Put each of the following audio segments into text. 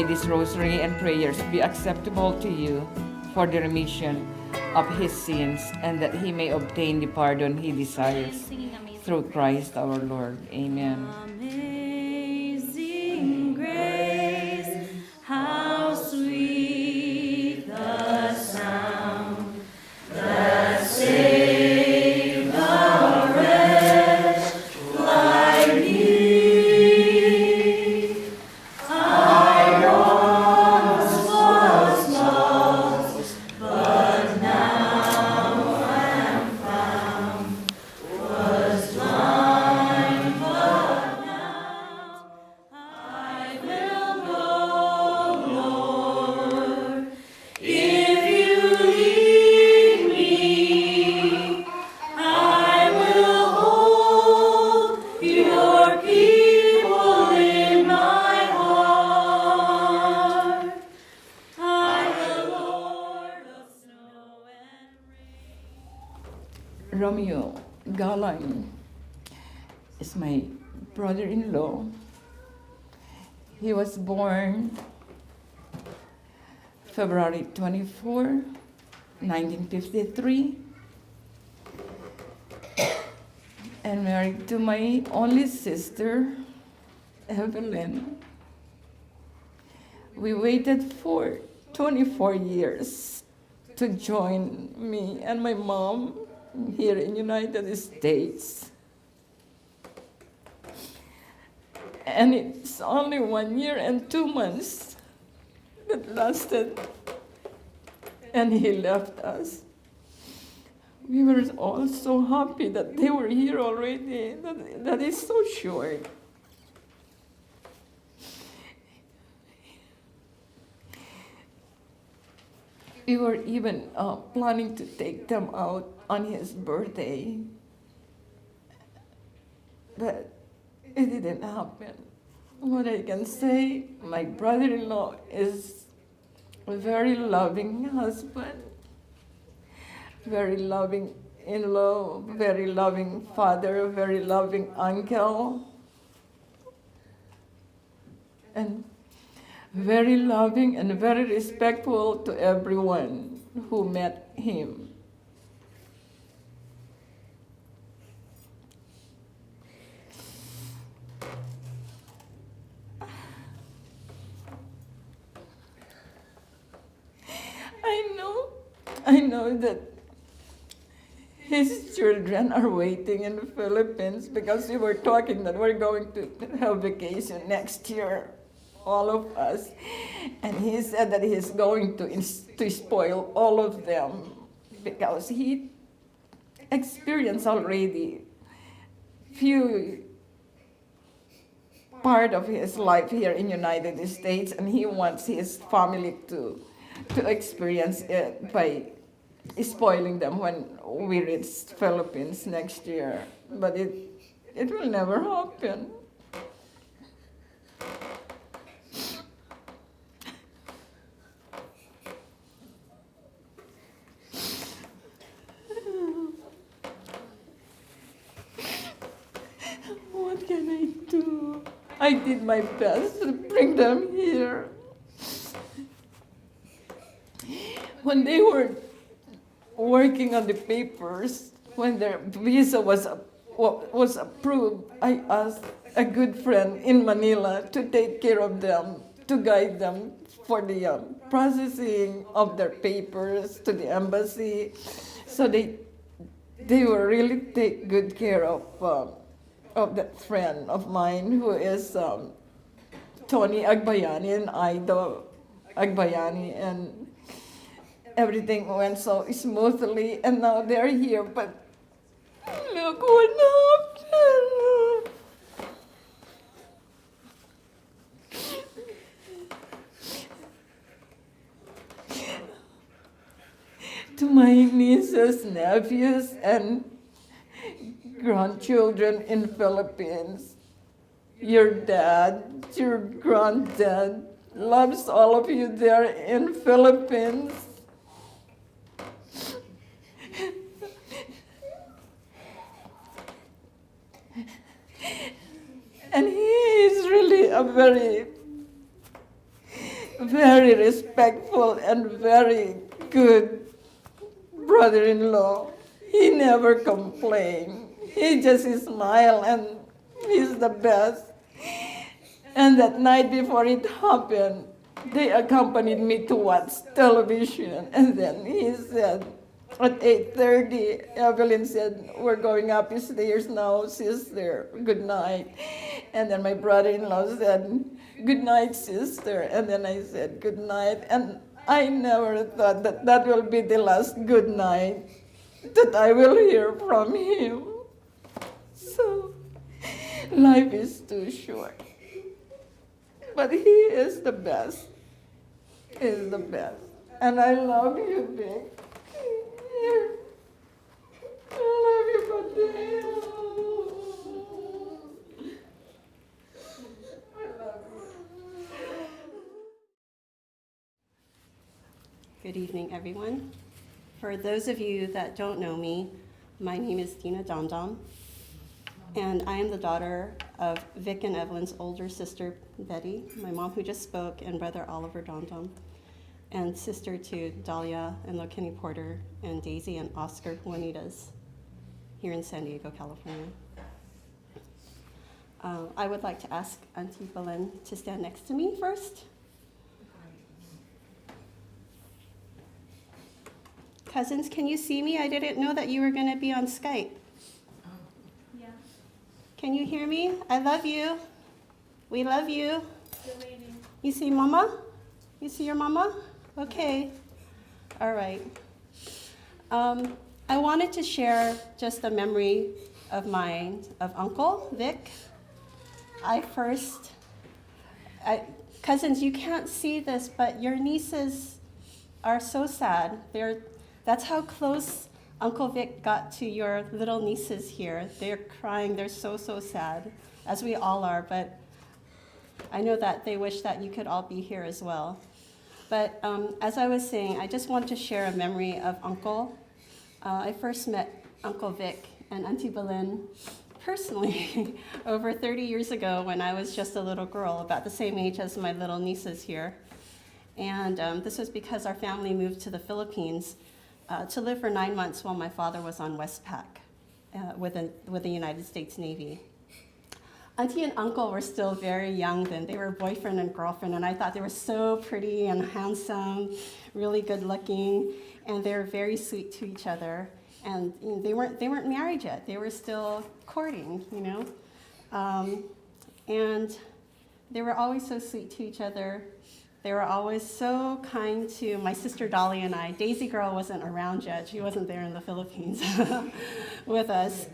may this rosary and prayers be acceptable to you for the remission of his sins, and that he may obtain the pardon he desires through Christ our Lord. Amen. Amazing grace, how sweet the sound that saved a wretch like me. I once was lost, but now am found. Was blind, but now I will go, Lord. If you lead me, I will hold your people in my heart. I will, Lord of snow and rain. Romeo Galang is my brother-in-law. He was born February 24, 1953, and married to my only sister, Evelyn. We waited for 24 years to join me and my mom here in United States. And it's only 1 year and 2 months that lasted, and he left us. We were all so happy that they were here already. That is so short. We were even planning to take them out on his birthday, but it didn't happen. What I can say, my brother-in-law is a very loving husband, very loving in-law, very loving father, very loving uncle, and very loving and very respectful to everyone who met him. I know that his children are waiting in the Philippines because we were talking that we're going to have vacation next year, all of us. And he said that he's going to spoil all of them because he experienced already few part of his life here in United States, and he wants his family to experience it by spoiling them when we reach Philippines next year. But it will never happen. What can I do? I did my best to bring them here. When they were working on the papers, when their visa was approved, I asked a good friend in Manila to take care of them, to guide them for the processing of their papers to the embassy. So they will really take good care of that friend of mine who is Tony Agbayani and Ido Agbayani, and everything went so smoothly, and now they're here, but look what happened. To my nieces, nephews, and grandchildren in Philippines, your dad, your granddad loves all of you there in Philippines. And he is really a very very respectful and very good brother-in-law. He never complained. He just smiled and he's the best. And that night before it happened, they accompanied me to watch television. And then he said, at 8:30, Evelyn said, we're going upstairs now, sister, good night. And then my brother-in-law said, good night, sister. And then I said, good night. And I never thought that that will be the last good night that I will hear from him. So, life is too short. But he is the best. He is the best. And I love you, Vic. I love you, Mateo. I love you. Good evening, everyone. For those of you that don't know me, my name is Dina Domdom, and I am the daughter of Vic and Evelyn's older sister, Betty, my mom who just spoke, and brother Oliver Domdom, and sister to Dahlia and Lokini Porter, and Daisy and Oscar Juanitas here in San Diego, California. I would like to ask Auntie Belen to stand next to me first. Cousins, can you see me? I didn't know that you were going to be on Skype. Yeah. Can you hear me? I love you. We love you. Still waiting. You see Mama? You see your Mama? Okay. All right. I wanted to share just a memory of mine of Uncle Vic. Cousins, you can't see this, but your nieces are so sad. That's how close Uncle Vic got to your little nieces here. They're crying. They're so, so sad, as we all are. But I know that they wish that you could all be here as well. But as I was saying, I just want to share a memory of Uncle. I first met Uncle Vic and Auntie Belen personally over 30 years ago when I was just a little girl, about the same age as my little nieces here. And this was because our family moved to the Philippines to live for 9 months while my father was on Westpac with the United States Navy. Auntie and Uncle were still very young then. They were boyfriend and girlfriend, and I thought they were so pretty and handsome, really good looking, and they were very sweet to each other. And you know, they weren't married yet. They were still courting, you know. And they were always so sweet to each other. They were always so kind to my sister Dolly and I. Daisy girl wasn't around yet. She wasn't there in the Philippines with us.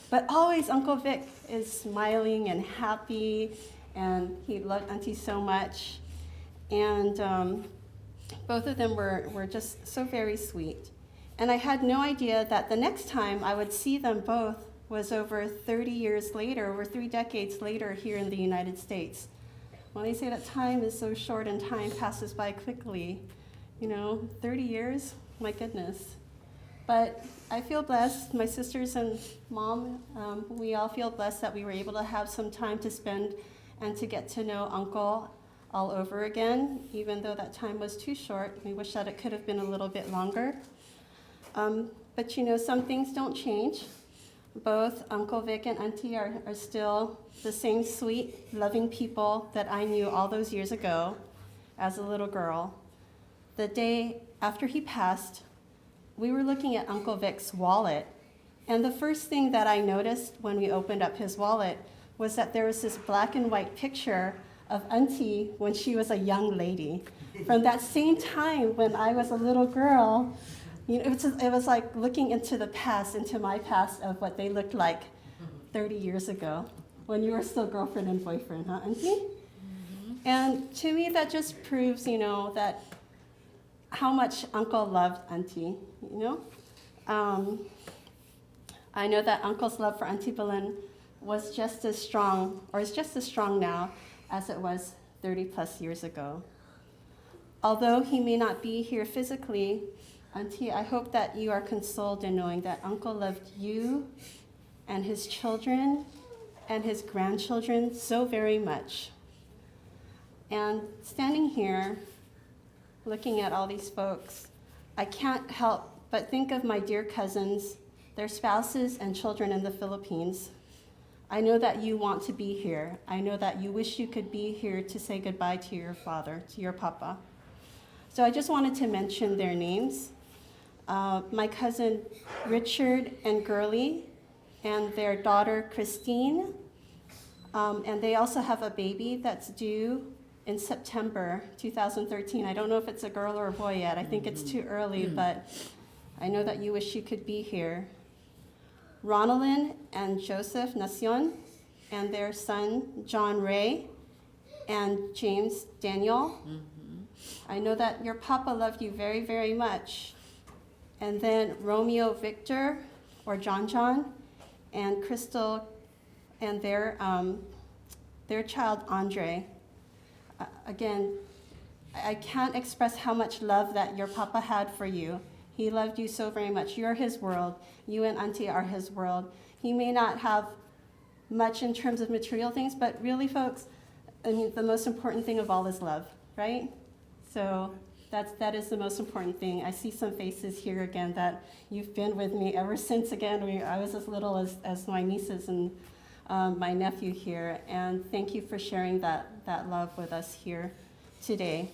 But always Uncle Vic is smiling and happy, and he loved Auntie so much. And both of them were just so very sweet. And I had no idea that the next time I would see them both was over 30 years later, over 3 decades later here in the United States. When they say that time is so short and time passes by quickly, you know, 30 years, my goodness. But I feel blessed, my sisters and mom, we all feel blessed that we were able to have some time to spend and to get to know Uncle all over again, even though that time was too short. We wish that it could have been a little bit longer. But you know, some things don't change. Both Uncle Vic and Auntie are still the same sweet, loving people that I knew all those years ago as a little girl. The day after he passed, we were looking at Uncle Vic's wallet, and the first thing that I noticed when we opened up his wallet was that there was this black and white picture of Auntie when she was a young lady. From that same time when I was a little girl, you know, it was like looking into the past, into my past of what they looked like 30 years ago when you were still girlfriend and boyfriend, huh, Auntie? Mm-hmm. And to me, that just proves, you know, that how much Uncle loved Auntie, you know? I know that Uncle's love for Auntie Belen was just as strong, or is just as strong now as it was 30 plus years ago. Although he may not be here physically, Auntie, I hope that you are consoled in knowing that Uncle loved you and his children and his grandchildren so very much. And standing here, looking at all these folks, I can't help but think of my dear cousins, their spouses and children in the Philippines. I know that you want to be here. I know that you wish you could be here to say goodbye to your father, to your papa. So I just wanted to mention their names. My cousin Richard and Gurley, and their daughter Christine. And they also have a baby that's due in September 2013. I don't know if it's a girl or a boy yet. I think it's too early, but I know that you wish you could be here. Ronaldin and Joseph Nacion, and their son John Ray and James Daniel. I know that your papa loved you very, very much. And then Romeo Victor, or John John, and Crystal, and their child Andre. Again, I can't express how much love that your papa had for you. He loved you so very much. You're his world. You and Auntie are his world. He may not have much in terms of material things, but really, folks, I mean, the most important thing of all is love, right? So that is the most important thing. I see some faces here again that you've been with me ever since, again, I was as little as my nieces and my nephew here. And thank you for sharing that love with us here today.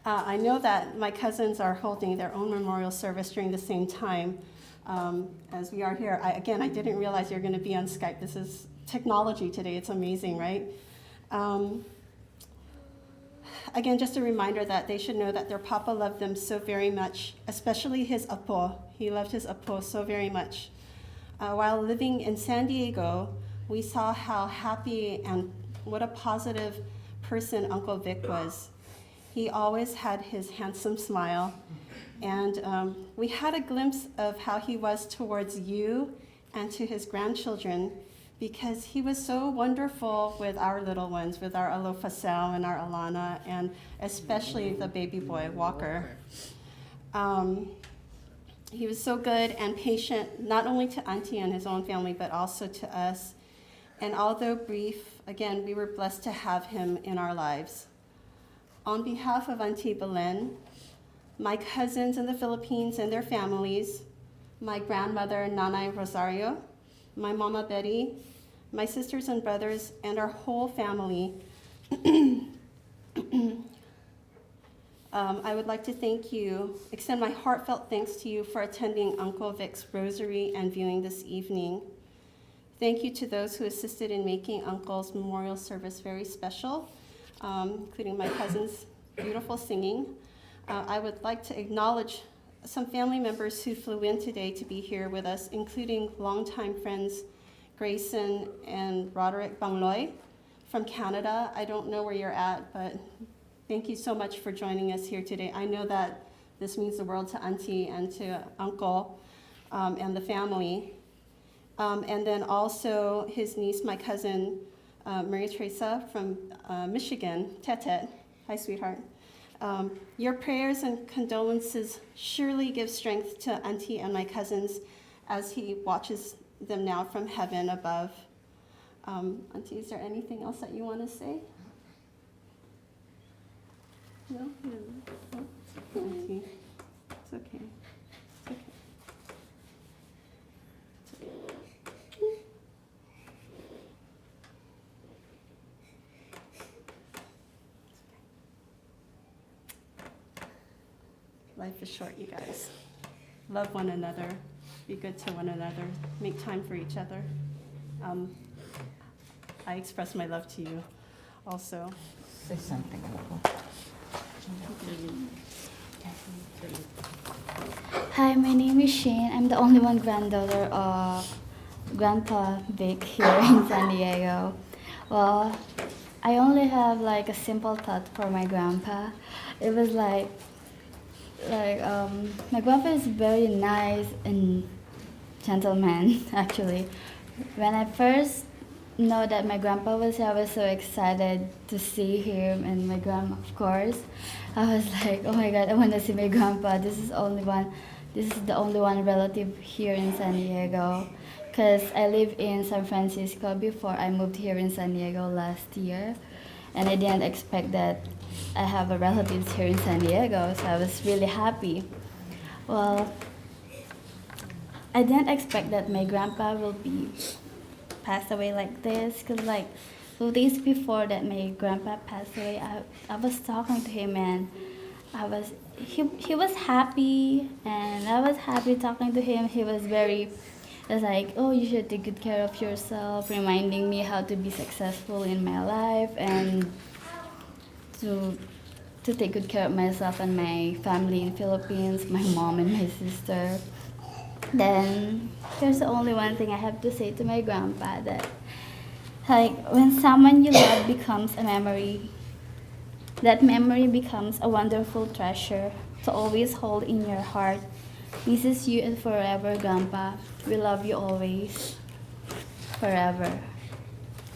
I know that my cousins are holding their own memorial service during the same time as we are here. I didn't realize you're going to be on Skype. This is technology today. It's amazing, right? Again, just a reminder that they should know that their papa loved them so very much, especially his apo. He loved his apo so very much. While living in San Diego, we saw how happy and what a positive person Uncle Vic was. He always had his handsome smile, and we had a glimpse of how he was towards you and to his grandchildren, because he was so wonderful with our little ones, with our Alofasel and our Alana, and especially the baby boy, Walker. He was so good and patient, not only to Auntie and his own family, but also to us. And although brief, again, we were blessed to have him in our lives. On behalf of Auntie Belen, my cousins in the Philippines and their families, my grandmother, Nanay Rosario, my Mama Betty, my sisters and brothers, and our whole family, I would like to extend my heartfelt thanks to you for attending Uncle Vic's rosary and viewing this evening. Thank you to those who assisted in making Uncle's memorial service very special, including my cousin's beautiful singing. I would like to acknowledge some family members who flew in today to be here with us, including longtime friends Grayson and Roderick Bangloy from Canada. I don't know where you're at, but thank you so much for joining us here today. I know that this means the world to Auntie and to Uncle and the family. And then also his niece, my cousin, Maria Teresa from Michigan, Tetet. Hi, sweetheart. Your prayers and condolences surely give strength to Auntie and my cousins as he watches them now from heaven above. Auntie, is there anything else that you want to say? No? No? Auntie, it's okay. It's okay. It's okay. Life is short, you guys. Love one another. Be good to one another. Make time for each other. I express my love to you also. Say something. Hi, my name is Shane. I'm the only one granddaughter of Grandpa Vic here in San Diego. Well, I only have like a simple thought for my grandpa. It was like my grandpa is very nice and gentleman, actually. When I first know that my grandpa was here, I was so excited to see him and my grandma, of course. I was like, oh my God, I want to see my grandpa. This is the only one relative here in San Diego. Because I lived in San Francisco before I moved here in San Diego last year. and I didn't expect that I have a relatives here in San Diego, so I was really happy. Well, I didn't expect that my grandpa will be passed away like this, because like 2 days before that my grandpa passed away, I was talking to him, and he was happy, and I was happy talking to him. He was like, oh, you should take good care of yourself, reminding me how to be successful in my life, and to take good care of myself and my family in Philippines, my mom and my sister. Then there's only one thing I have to say to my grandpa, that like when someone you love becomes a memory, that memory becomes a wonderful treasure to always hold in your heart. Misses you and forever, Grandpa. We love you always, forever.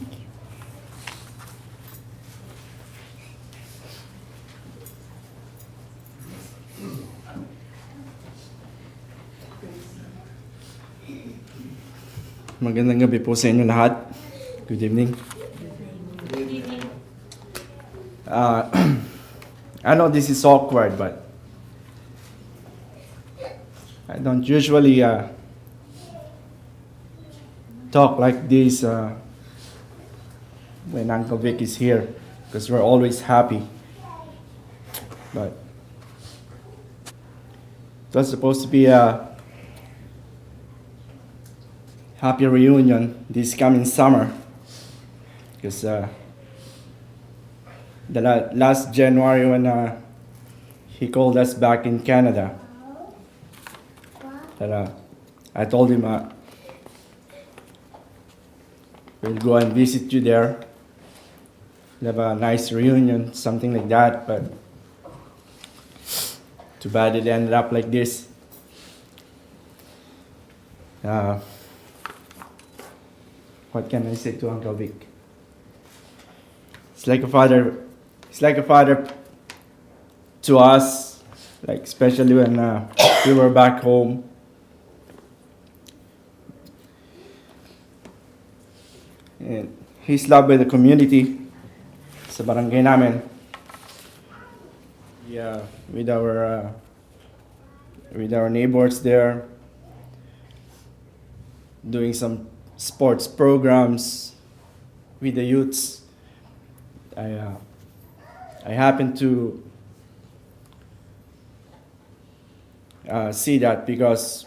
Thank you. Magandang gabi po sa inyo lahat. Good evening. Good evening. I know this is awkward, but I don't usually talk like this when Uncle Vic is here, because we're always happy. But it was supposed to be a happy reunion this coming summer, because last January when he called us back in Canada, that I told him we'll go and visit you there, we'll have a nice reunion, something like that, but too bad it ended up like this. What can I say to Uncle Vic? It's like a father. It's like a father to us, like especially when we were back home. And he's loved by the community sa barangay namin. Yeah, with our neighbors there, doing some sports programs with the youths. I happen to see that because